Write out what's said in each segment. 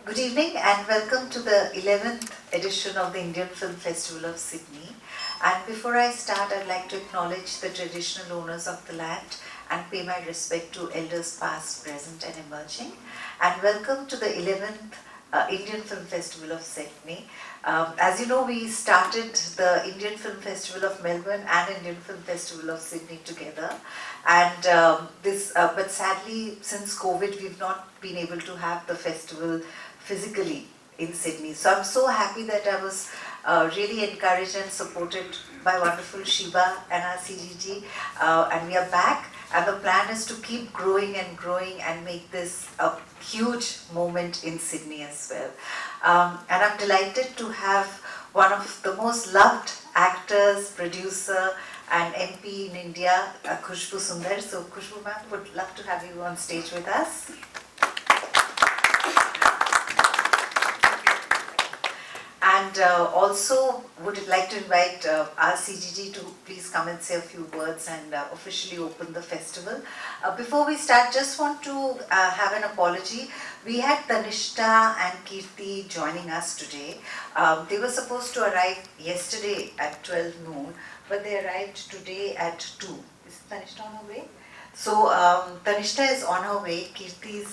Good evening and welcome to the 11th edition of the Indian Film Festival of Sydney. And before I start, I'd like to acknowledge the traditional owners of the land and pay my respect to elders past, present and emerging. And welcome to the 11th Indian Film Festival of Sydney. As you know, we started the Indian Film Festival of Melbourne and Indian Film Festival of Sydney together. And but sadly, since COVID, we've not been able to have the festival physically in Sydney. So I'm so happy that I was really encouraged and supported by wonderful Shiba and our CGG, and we are back. And the plan is to keep growing and make this a huge moment in Sydney as well. And I'm delighted to have one of the most loved actors, producer and MP in India, Khushbu Sundar. So Khushbu ma'am, would love to have you on stage with us. And also would like to invite our CGG to please come and say a few words and officially open the festival. Before we start, just want to have an apology. We had Tanishta and Kirti joining us today. They were supposed to arrive yesterday at 12 noon, but they arrived today at 2. Is Tanishta on her way? So Tanishta is on her way. Kirti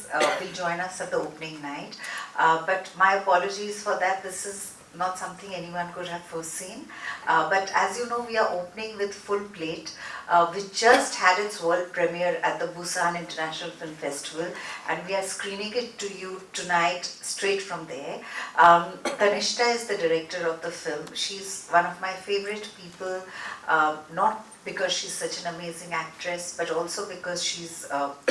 will join us at the opening night. But my apologies for that. This is not something anyone could have foreseen. But as you know, we are opening with Full Plate, which just had its world premiere at the Busan International Film Festival, and we are screening it to you tonight straight from there. Tanishta is the director of the film. She's one of my favorite people, not because she's such an amazing actress, but also because she's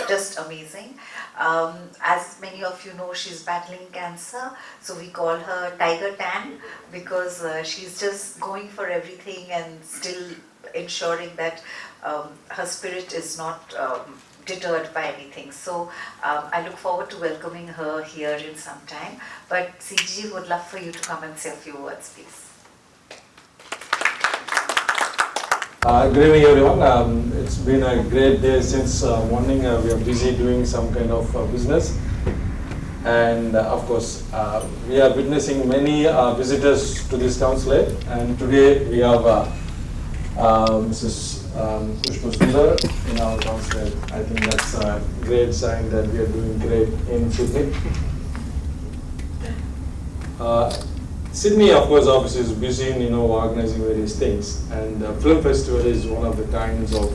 just amazing. As many of you know, she's battling cancer, so we call her Tiger Tan because she's just going for everything and still ensuring that her spirit is not deterred by anything. So I look forward to welcoming her here in some time. But CG would love for you to come and say a few words, please. Good evening everyone. It's been a great day since morning. We are busy doing some kind of business, and of course we are witnessing many visitors to this consulate, and today we have Mrs. Khushbu Sundar in our consulate. I think that's a great sign that we are doing great in Sydney. Sydney, of course, obviously is busy in organizing various things, and film festival is one of the kinds of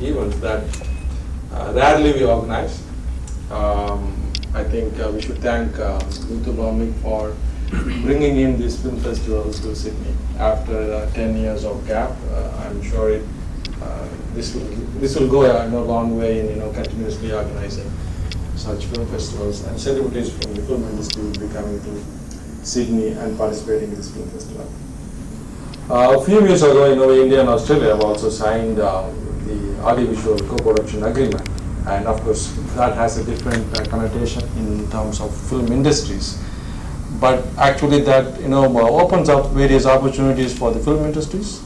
events that rarely we organize. I think we should thank Muthu Bhaumik for bringing in this film festival to Sydney after 10 years of gap. I'm sure this will go a long way in continuously organizing such film festivals, and celebrities from the film industry will be coming to Sydney and participating in this film festival. A few years ago, India and Australia have also signed the audiovisual co-production agreement, and of course that has a different connotation in terms of film industries. But actually, that opens up various opportunities for the film industries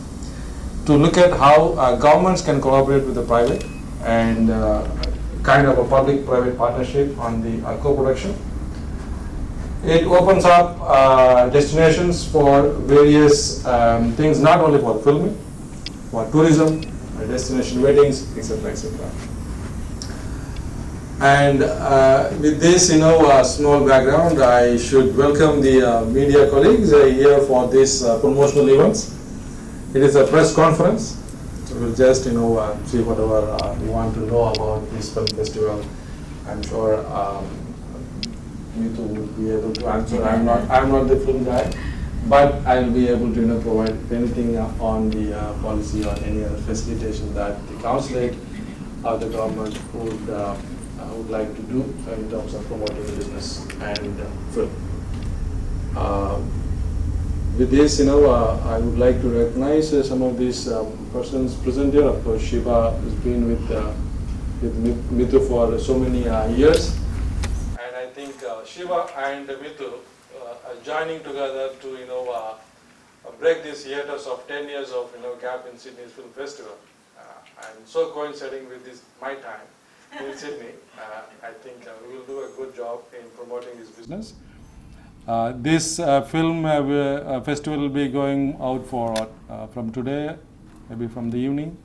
to look at how governments can collaborate with the private and kind of a public-private partnership on the co-production. It opens up destinations for various things, not only for filming, for tourism, destination weddings, etc., etc. And with this, small background, I should welcome the media colleagues here for this promotional events. It is a press conference, so we'll just see whatever you want to know about this film festival. I'm sure Muthu would be able to answer. I'm not the film guy, but I'll be able to provide anything on the policy or any other facilitation that the consulate or the government would like to do in terms of promoting business and film. With this, I would like to recognize some of these persons present here. Of course, Shiva has been with Muthu for so many years. I think Shiva and Muthu are joining together to break this hiatus of 10 years of gap in Sydney's Film Festival. And so coinciding with this my time in Sydney, I think we will do a good job in promoting this business. This film festival will be going out for from today, maybe from the evening,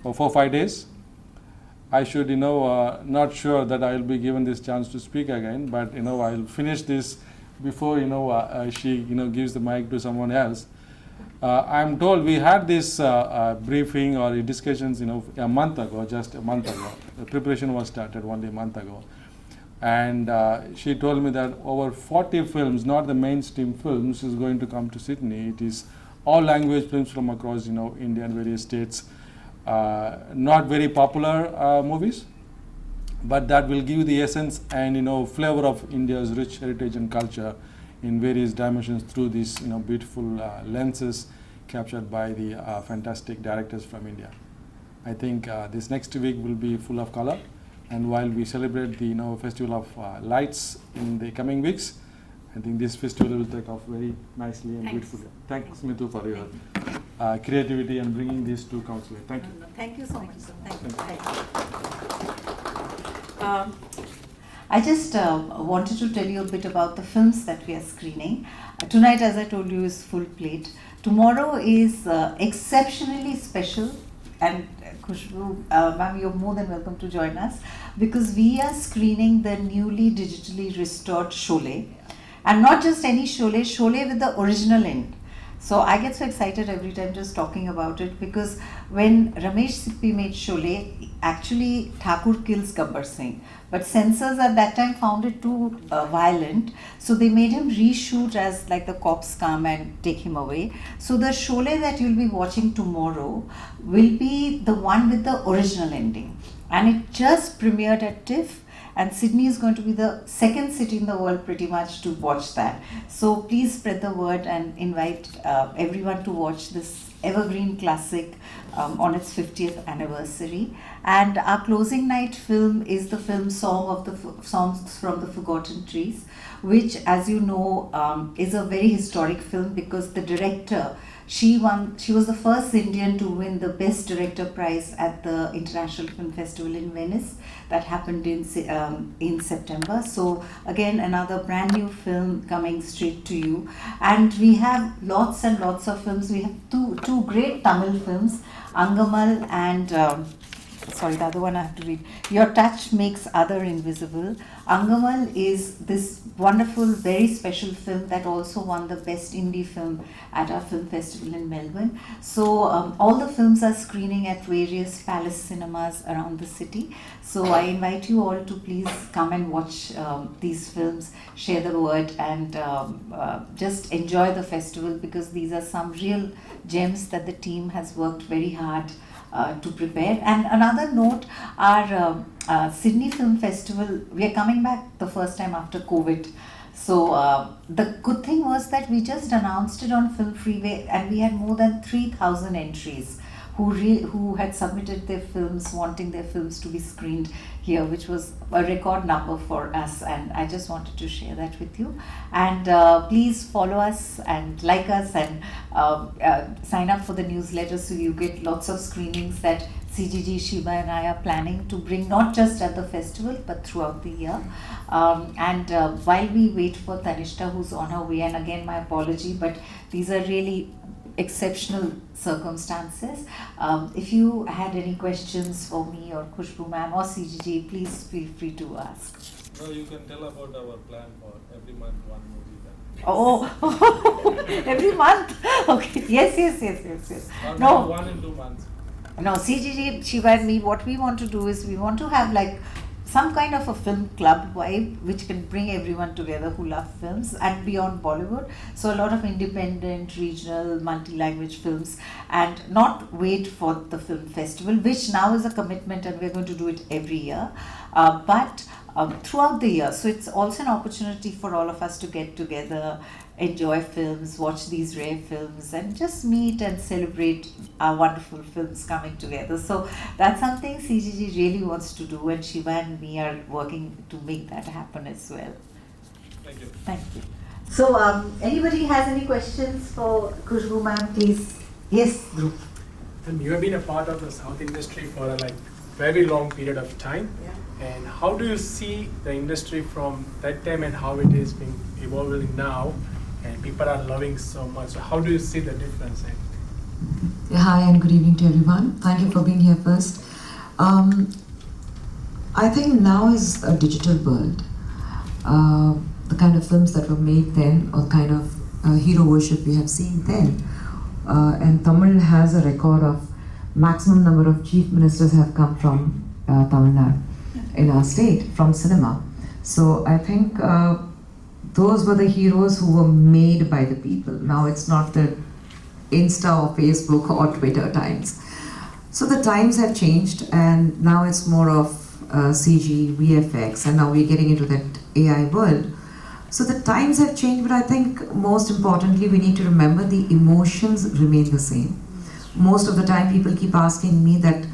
for 4-5 days. I should, not sure that I will be given this chance to speak again, but I'll finish this before she gives the mic to someone else. I'm told we had this briefing or discussions a month ago, just a month ago. The preparation was started only a month ago, and she told me that over 40 films, not the mainstream films, is going to come to Sydney. It is all language films from across India and various states. Not very popular movies, but that will give the essence and flavor of India's rich heritage and culture in various dimensions through these beautiful lenses captured by the fantastic directors from India. I think this next week will be full of color, and while we celebrate the festival of lights in the coming weeks, I think this festival will take off very nicely and beautifully. Thanks, Mithu, for your creativity and bringing these to Council. Thank you. Thank you so much, sir. Thank you. I just wanted to tell you a bit about the films that we are screening. Tonight, as I told you, is full plate. Tomorrow is exceptionally special, and Khushbu, ma'am, you're more than welcome to join us, because we are screening the newly digitally restored Sholay. And not just any Sholay, Sholay with the original end. So I get so excited every time just talking about it, because when Ramesh Sippy made Sholay, actually Thakur kills Gabbar Singh. But censors at that time found it too violent, so they made him reshoot as like the cops come and take him away. So the Sholay that you'll be watching tomorrow will be the one with the original ending. And it just premiered at TIFF. And Sydney is going to be the second city in the world pretty much to watch that. So please spread the word and invite everyone to watch this evergreen classic on its 50th anniversary. And our closing night film is the film Songs from the Forgotten Trees, which, as you know, is a very historic film, because the director, she was the first Indian to win the Best Director prize at the International Film Festival in Venice. That happened in September. So again, another brand new film coming straight to you. And we have lots and lots of films. We have two great Tamil films, Angamal and the other one I have to read. Your Touch Makes Other Invisible. Angamal is this wonderful, very special film that also won the Best Indie Film at our film festival in Melbourne. So all the films are screening at various palace cinemas around the city. So I invite you all to please come and watch these films, share the word, and just enjoy the festival, because these are some real gems that the team has worked very hard to prepare. And another note, our Sydney Film Festival, we are coming back the first time after COVID. So the good thing was that we just announced it on Film Freeway, and we had more than 3,000 entries who had submitted their films, wanting their films to be screened here, which was a record number for us, and I just wanted to share that with you. And please follow us and like us, and sign up for the newsletter so you get lots of screenings that CGG, Shiva and I are planning to bring, not just at the festival but throughout the year. And while we wait for Tanishta, who's on her way, and again my apology, but these are really exceptional circumstances. If you had any questions for me or Khushbu ma'am or CGG, please feel free to ask. No, you can tell about our plan for every month one movie. Oh, every month? Okay, yes. No, 1 in 2 months. No, CGG, Shiva and me, what we want to do is we want to have like some kind of a film club vibe which can bring everyone together who love films and beyond Bollywood. So a lot of independent, regional, multi-language films, and not wait for the film festival, which now is a commitment and we're going to do it every year. But throughout the year. So it's also an opportunity for all of us to get together, enjoy films, watch these rare films, and just meet and celebrate our wonderful films coming together. So that's something CGG really wants to do, and Shiva and me are working to make that happen as well. Thank you. Thank you. So anybody has any questions for Khushbu ma'am, please? Yes, Dhruv. And you have been a part of the South industry for like very long period of time. Yeah. And how do you see the industry from that time and how it is being evolving now? And people are loving so much. So how do you see the difference? Yeah, hi and good evening to everyone. Thank you for being here first. I think now is a digital world. The kind of films that were made then, or kind of hero worship we have seen then, and Tamil has a record of maximum number of chief ministers have come from Tamil Nadu in our state from cinema. So I think those were the heroes who were made by the people. Now it's not the Insta or Facebook or Twitter times. So the times have changed, and now it's more of CG, VFX, and now we're getting into that AI world. So the times have changed, but I think most importantly, we need to remember the emotions remain the same. Most of the time, people keep asking me that,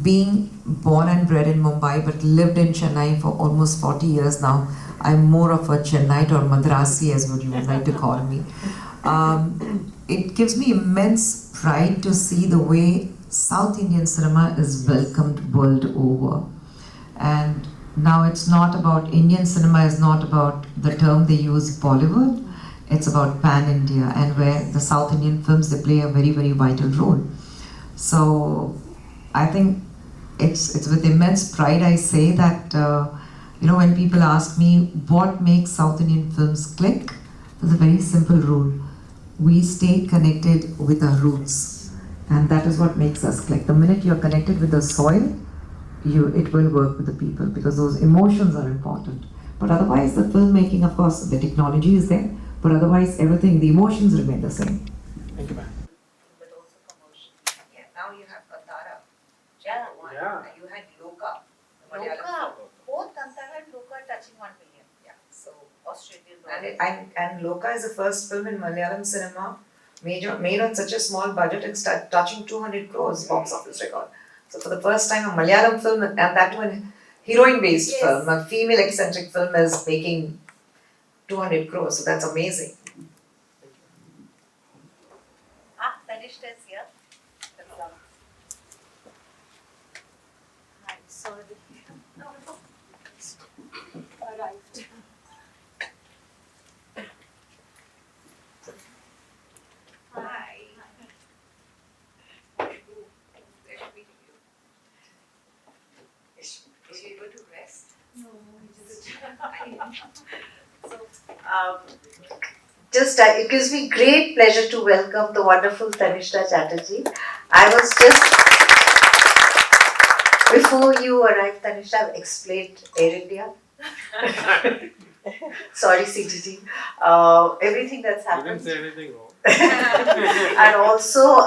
being born and bred in Mumbai but lived in Chennai for almost 40 years now, I'm more of a Chennite or Madrasi, as what you would like to call me. It gives me immense pride to see the way South Indian cinema is welcomed world over. And now it's not about, Indian cinema is not about the term they use, Bollywood. It's about pan-India, and where the South Indian films, they play a very, very vital role. So I think it's with immense pride I say that, when people ask me what makes South Indian films click, there's a very simple rule. We stay connected with our roots, and that is what makes us click. The minute you're connected with the soil, it will work with the people, because those emotions are important. But otherwise, the filmmaking, of course, the technology is there, but otherwise everything, the emotions remain the same. Thank you, ma'am. But also commercial. Yeah, now you have Antara. Yeah. You had Loka. Loka. Both Antara and Loka touching 1 million. Yeah. So Australian. And Loka is the first film in Malayalam cinema made on such a small budget, it's touching 200 crores box office record. So for the first time, a Malayalam film, and that one heroine-based film, a female eccentric film, is making 200 crores. So that's amazing. Tanishta is here. I'm sorry. Arrived. Hi. Pleasure meeting you. Is she able to rest? No, So, it gives me great pleasure to welcome the wonderful Tanishta Chatterjee. I was just, before you arrived, Tanishta, I've explained Air India. Sorry, CGG. Everything that's You happened. didn't say anything wrong. And also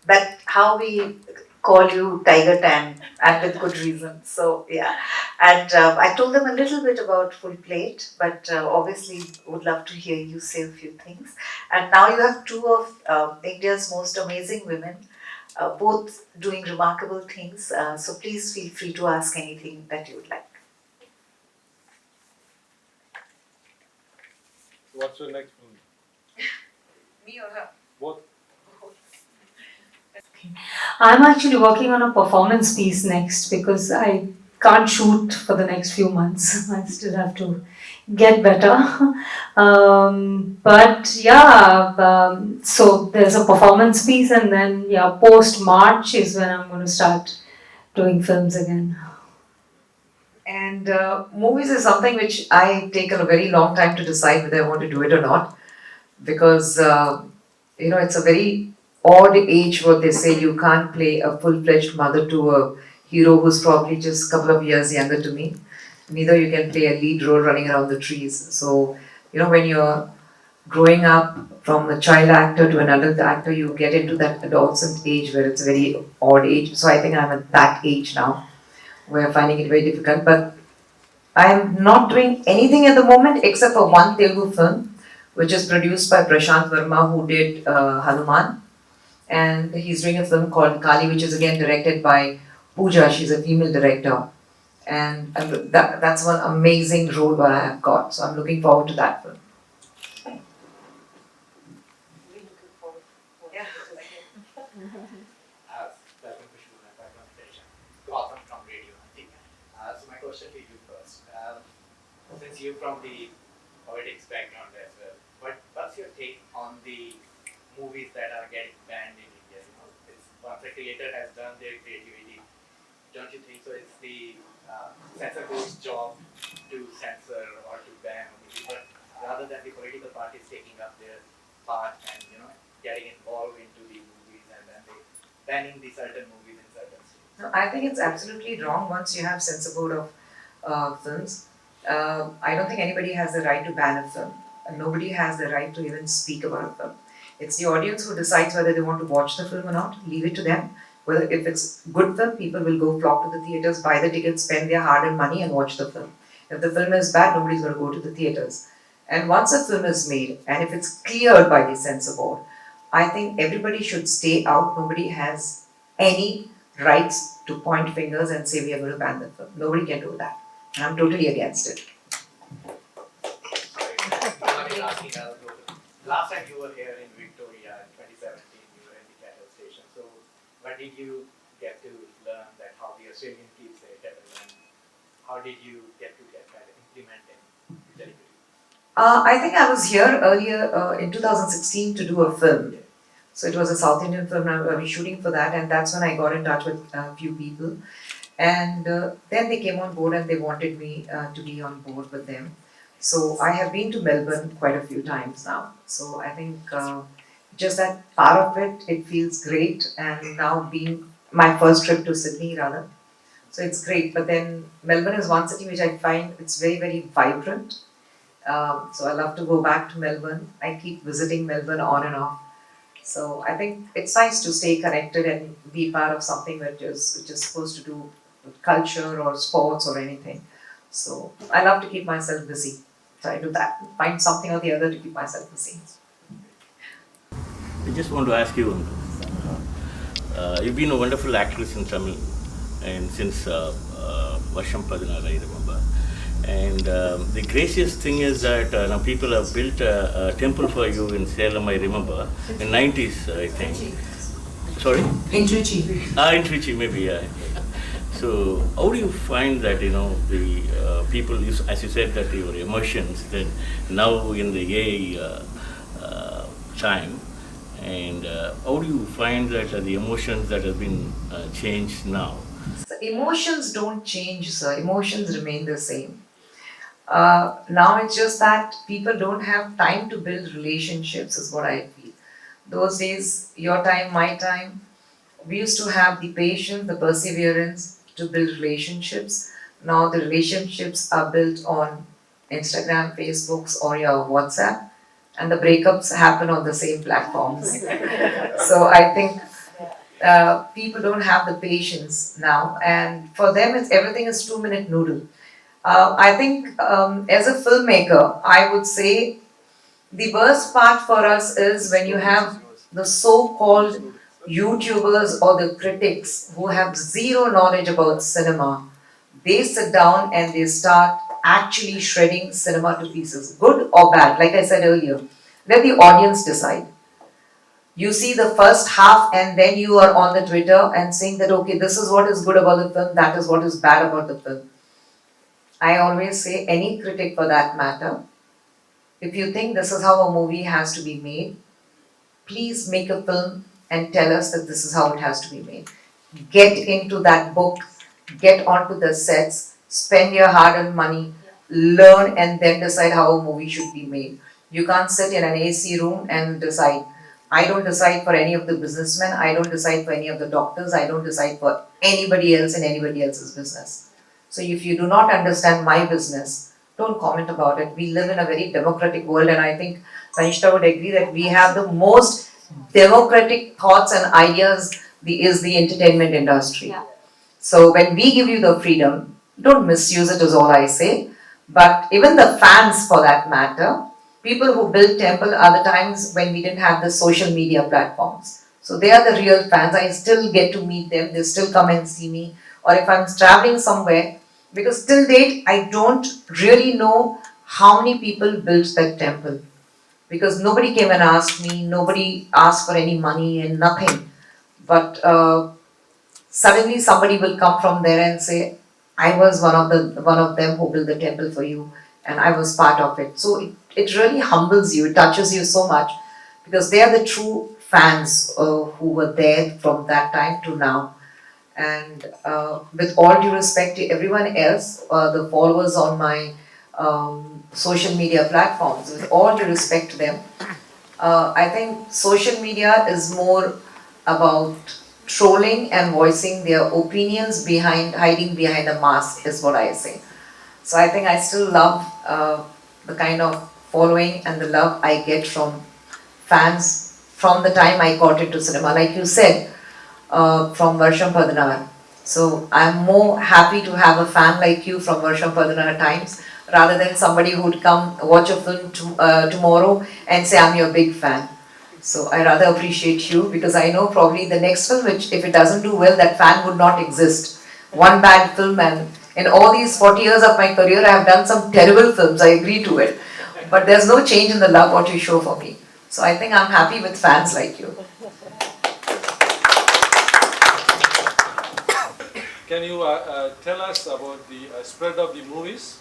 that how we call you Tiger Tan, and with good reason. So yeah, and I told them a little bit about Full Plate, but obviously would love to hear you say a few things. And now you have two of India's most amazing women, both doing remarkable things. So please feel free to ask anything that you would like. What's your next film? Me or her? Both. I'm actually working on a performance piece next because I can't shoot for the next few months. I still have to get better. So there's a performance piece, and then post March is when I'm going to start doing films again. And movies is something which I take a very long time to decide whether I want to do it or not, because it's a very odd age what they say. You can't play a full-fledged mother to a hero who's probably just a couple of years younger to me. Neither you can play a lead role running around the trees. So when you're growing up from a child actor to an adult actor, you get into that adolescent age where it's a very odd age. So I think I'm at that age now where I'm finding it very difficult. But I'm not doing anything at the moment except for one Telugu film, which is produced by Prashant Verma, who did Hanuman. And he's doing a film called Kali, which is again directed by Pooja. She's a female director. And that's one amazing role that I have got. So I'm looking forward to that film. since you're from the politics background as well, what's your take on the movies that are getting banned in India? You know, once a creator has done their creativity, don't you think so? It's the censor board's job to censor or to ban a movie, but rather than the political parties taking up their part and getting involved into the movies and then they banning the certain movies in certain states. No, I think it's absolutely wrong once you have censor board of films. I don't think anybody has the right to ban a film. And nobody has the right to even speak about a film. It's the audience who decides whether they want to watch the film or not. Leave it to them. Whether if it's good film, people will go flock to the theaters, buy the tickets, spend their hard-earned money, and watch the film. If the film is bad, nobody's going to go to the theaters. And once a film is made, and if it's cleared by the censor board, I think everybody should stay out. Nobody has any rights to point fingers and say we are going to ban the film. Nobody can do that. I'm totally against it. Last time you were here in Victoria in 2017, you were in the cattle station. So, what did you get to learn that how the Australian keeps their cattle, and how did you get that implemented in delivery? I think I was here earlier in 2016 to do a film. So it was a South Indian film. I was shooting for that, and that's when I got in touch with a few people. And then they came on board and they wanted me to be on board with them. So I have been to Melbourne quite a few times now. So I think just that part of it, it feels great. And now being my first trip to Sydney rather. So it's great. But then Melbourne is one city which I find it's very, very vibrant. So I love to go back to Melbourne. I keep visiting Melbourne on and off. So I think it's nice to stay connected and be part of something which is supposed to do with culture or sports or anything. So I love to keep myself busy. So I do that. Find something or the other to keep myself busy. I just want to ask you, you've been a wonderful actress in Tamil, and since Vasham Padinar, I remember. And the craziest thing is that now people have built a temple for you in Salem, I remember, in 90s, I think. Sorry? In Trichy. In Trichy, maybe, yeah. So, how do you find that, the people, as you said, that your emotions, that now in the AI time, and how do you find that the emotions that have been changed now? So emotions don't change, sir. Emotions remain the same. Now it's just that people don't have time to build relationships, is what I feel. Those days, your time, my time, we used to have the patience, the perseverance to build relationships. Now the relationships are built on Instagram, Facebooks, or your WhatsApp, and the breakups happen on the same platforms. So I think people don't have the patience now, and for them, everything is 2-minute noodle. I think as a filmmaker, I would say the worst part for us is when you have the so-called YouTubers or the critics who have zero knowledge about cinema. They sit down and they start actually shredding cinema to pieces, good or bad. Like I said earlier, let the audience decide. You see the first half and then you are on the Twitter and saying that, okay, this is what is good about the film, that is what is bad about the film. I always say, any critic for that matter, if you think this is how a movie has to be made, please make a film and tell us that this is how it has to be made. Get into that book, get onto the sets, spend your hard-earned money, learn and then decide how a movie should be made. You can't sit in an AC room and decide. I don't decide for any of the businessmen, I don't decide for any of the doctors, I don't decide for anybody else in anybody else's business. So if you do not understand my business, don't comment about it. We live in a very democratic world, and I think Kanishta would agree that we have the most democratic thoughts and ideas is the entertainment industry. Yeah. So when we give you the freedom, don't misuse it is all I say. But even the fans for that matter, people who built temple are the times when we didn't have the social media platforms. So they are the real fans. I still get to meet them. They still come and see me. Or if I'm traveling somewhere, because till date, I don't really know how many people built that temple. Because nobody came and asked me, nobody asked for any money and nothing. But suddenly somebody will come from there and say, I was one of them who built the temple for you. and I was part of it. So it really humbles you, it touches you so much, because they are the true fans who were there from that time to now. And with all due respect to everyone else, the followers on my social media platforms, with all due respect to them, I think social media is more about trolling and voicing their opinions behind, hiding behind a mask, is what I say. So I think I still love the kind of following and the love I get from fans from the time I got into cinema. Like you said, from Varsham Padinar. So I'm more happy to have a fan like you from Varsham Padinar times, rather than somebody who would come watch a film tomorrow and say, I'm your big fan. So I rather appreciate you, because I know probably the next film, which if it doesn't do well, that fan would not exist. One bad film, and in all these 40 years of my career, I have done some terrible films, I agree to it. But there's no change in the love what you show for me. So I think I'm happy with fans like you. Can you tell us about the spread of the movies?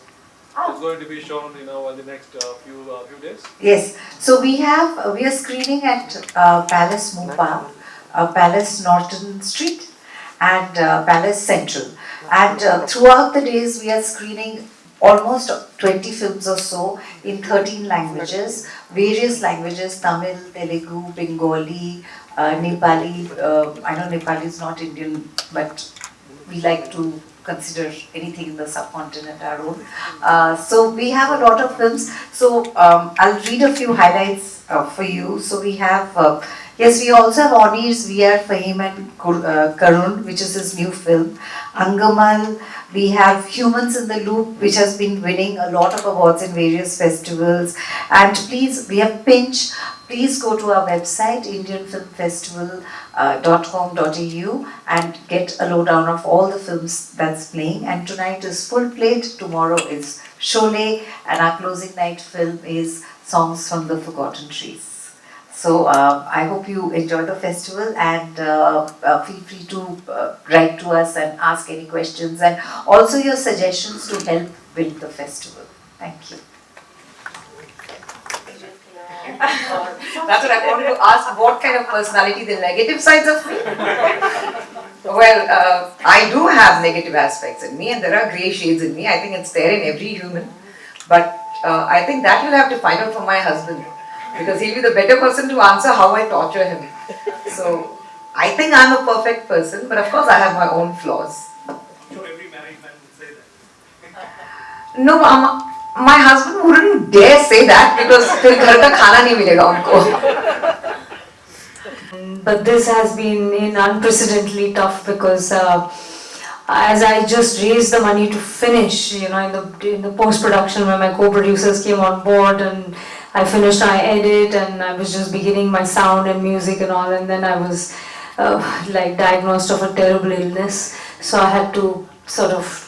It's going to be shown, in the next few days. Yes, so we are screening at Palace Mopa, Palace Norton Street, and Palace Central. And throughout the days, we are screening almost 20 films or so in 13 languages, various languages: Tamil, Telugu, Bengali, Nepali. I know Nepali is not Indian, but we like to consider anything in the subcontinent our own. So we have a lot of films. So I'll read a few highlights for you. So we have, yes, we also have Audis, we are Fahim and Karun, which is his new film. Angamal, we have Humans in the Loop, which has been winning a lot of awards in various festivals. And please, we have Pinch. Please go to our website, indianfilmfestival.com.au, and get a lowdown of all the films that's playing. And tonight is Full Plate, tomorrow is Sholay, and our closing night film is Songs from the Forgotten Trees. So I hope you enjoy the festival, and feel free to write to us and ask any questions, and also your suggestions to help build the festival. Thank you. That's what I wanted to ask, what kind of personality, the negative sides of me? Well, I do have negative aspects in me, and there are grey shades in me. I think it's there in every human. But I think that you'll have to find out from my husband, because he'll be the better person to answer how I torture him. So I think I'm a perfect person, but of course I have my own flaws. So every married man would say that. No, my husband wouldn't dare say that, because फिर घर का खाना नहीं मिलेगा उनको. But this has been unprecedentedly tough, because as I just raised the money to finish, in the post-production, when my co-producers came on board and I finished my edit, and I was just beginning my sound and music and all, and then I was diagnosed of a terrible illness. So I had to sort of,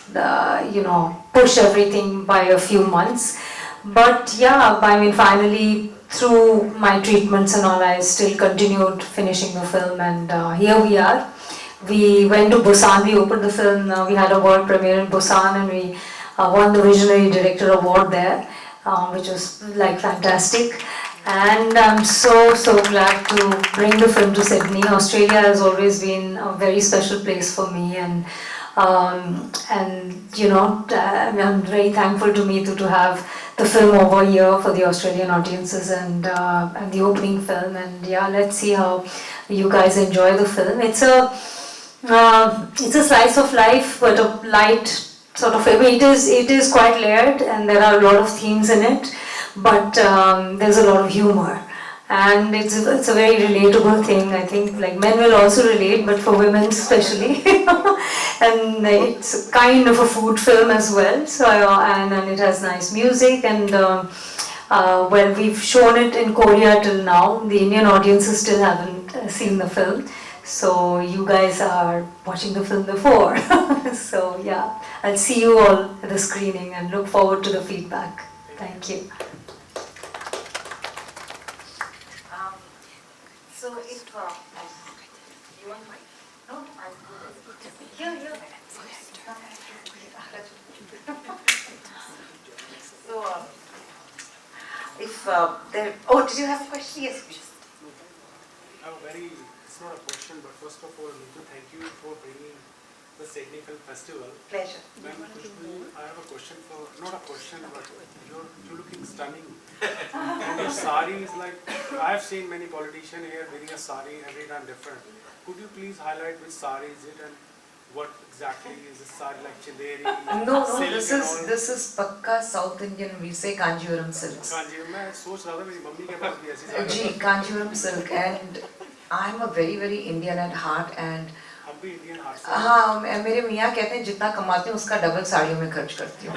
push everything by a few months. But yeah, finally, through my treatments and all, I still continued finishing the film, and here we are. We went to Busan, we opened the film, we had a world premiere in Busan, and we won the Visionary Director Award there, which was fantastic. And I'm so glad to bring the film to Sydney. Australia has always been a very special place for me, and I'm very thankful to Meetu to have the film over here for the Australian audiences, and the opening film. And yeah, let's see how you guys enjoy the film. It's a slice of life, but a light sort of. It is quite layered, and there are a lot of themes in it, but there's a lot of humor. And it's a very relatable thing. I think men will also relate, but for women especially. And it's kind of a food film as well. So and it has nice music, and we've shown it in Korea till now. The Indian audiences still haven't seen the film. So you guys are watching the film before. So yeah, I'll see you all at the screening and look forward to the feedback. Thank you. So if you want mine? No, I'm good. Here. So there. Oh, did you have a question? Yes, please. It's not a question, but first of all, Neetu, thank you for bringing the Sydney Film Festival. Pleasure. I have a question not a question, but you're looking stunning. And your sari is like, I have seen many politicians here wearing a sari every time different. Could you please highlight which sari is it and what exactly is this sari, like Chanderi? No, silk this is Pakka South Indian, we say Kanjivaram silks. Kanjivaram, मैं सोच रहा था मेरी mummy के पास भी ऐसी sari Ji, Kanjivaram silk, and I'm a very, very Indian at heart, and हम भी इंडियन हार्ट से हाँ, मेरे मियाँ कहते हैं जितना कमाती हूँ उसका डबल साड़ियों में खर्च करती हूँ।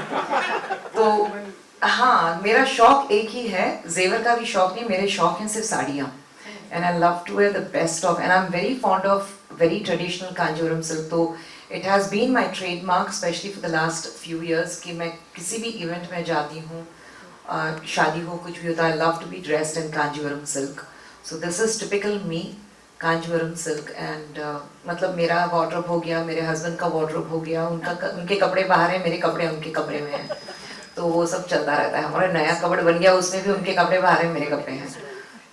तो हाँ, मेरा शौक एक ही है, जेवर का भी शौक नहीं, मेरे शौक हैं सिर्फ साड़ियाँ। And I love to wear the best of, and I'm very fond of very traditional Kanjivaram silk. So it has been my trademark, especially for the last few years, कि मैं किसी भी event में जाती हूँ, शादी हो कुछ भी होता है, I love to be dressed in Kanjivaram silk. So this is typical me, Kanjivaram silk, and मतलब मेरा wardrobe हो गया, मेरे husband का wardrobe हो गया, उनके कपड़े बाहर हैं, मेरे कपड़े उनके कपड़े में हैं, तो वो सब चलता रहता है। हमारा नया कपड़ बन गया, उसमें भी उनके कपड़े बाहर हैं, मेरे कपड़े हैं,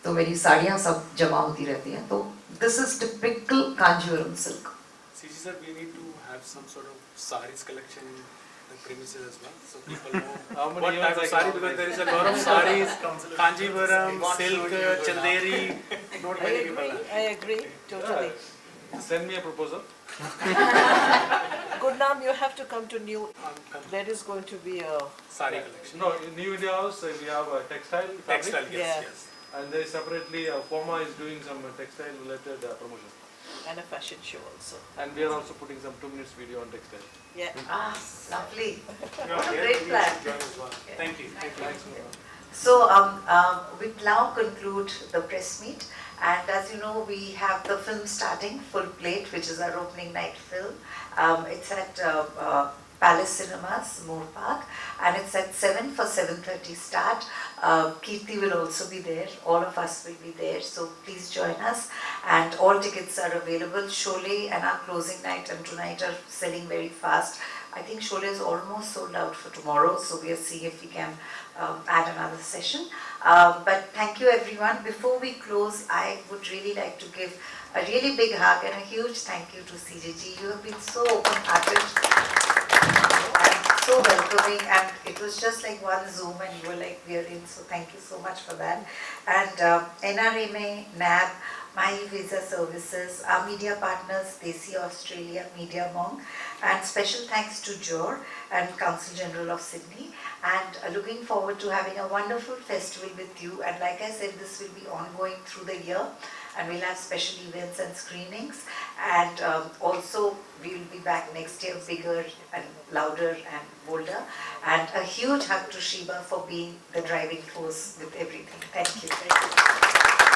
तो मेरी साड़ियाँ सब जमा होती रहती हैं। तो this is typical Kanjivaram silk. CG sir, we need to have some sort of saris collection in the premises as well, so people know what type of sari, because there is a lot of saris, Kanjivaram, silk, Chanderi, not many people have. I agree, totally. Send me a proposal. Gurnam, you have to come to New. Come. There is going to be a. Sari collection. No, in New India House we have a textile fabric. Textile, yes, Yeah. yes. And there is separately Poma is doing some textile related promotion. And a fashion show also. And we are also putting some 2 minutes video on textile. Yeah. Ah, lovely. Yeah, Great you plan. should join as well. Thank you. Thanks. So we now conclude the press meet, and as you know, we have the film starting, Full Plate, which is our opening night film. It's at Palace Cinemas, Moore Park, and it's at 7 for 7:30 start. Kirti will also be there, all of us will be there, so please join us. And all tickets are available. Sholay and our closing night and tonight are selling very fast. I think Sholay is almost sold out for tomorrow, so we'll see if we can add another session. But thank you everyone. Before we close, I would really like to give a really big hug and a huge thank you to CJG. You have been so open-hearted and so welcoming, and it was just like one Zoom and you were like, we are in, so thank you so much for that. And NRMA, NAB, My Visa Services, our media partners, Desi Australia, Media Monk, and special thanks to Jor and Council General of Sydney, and looking forward to having a wonderful festival with you. And like I said, this will be ongoing through the year, and we'll have special events and screenings, and also we will be back next year bigger and louder and bolder. And a huge hug to Shiba for being the driving force with everything. Thank you.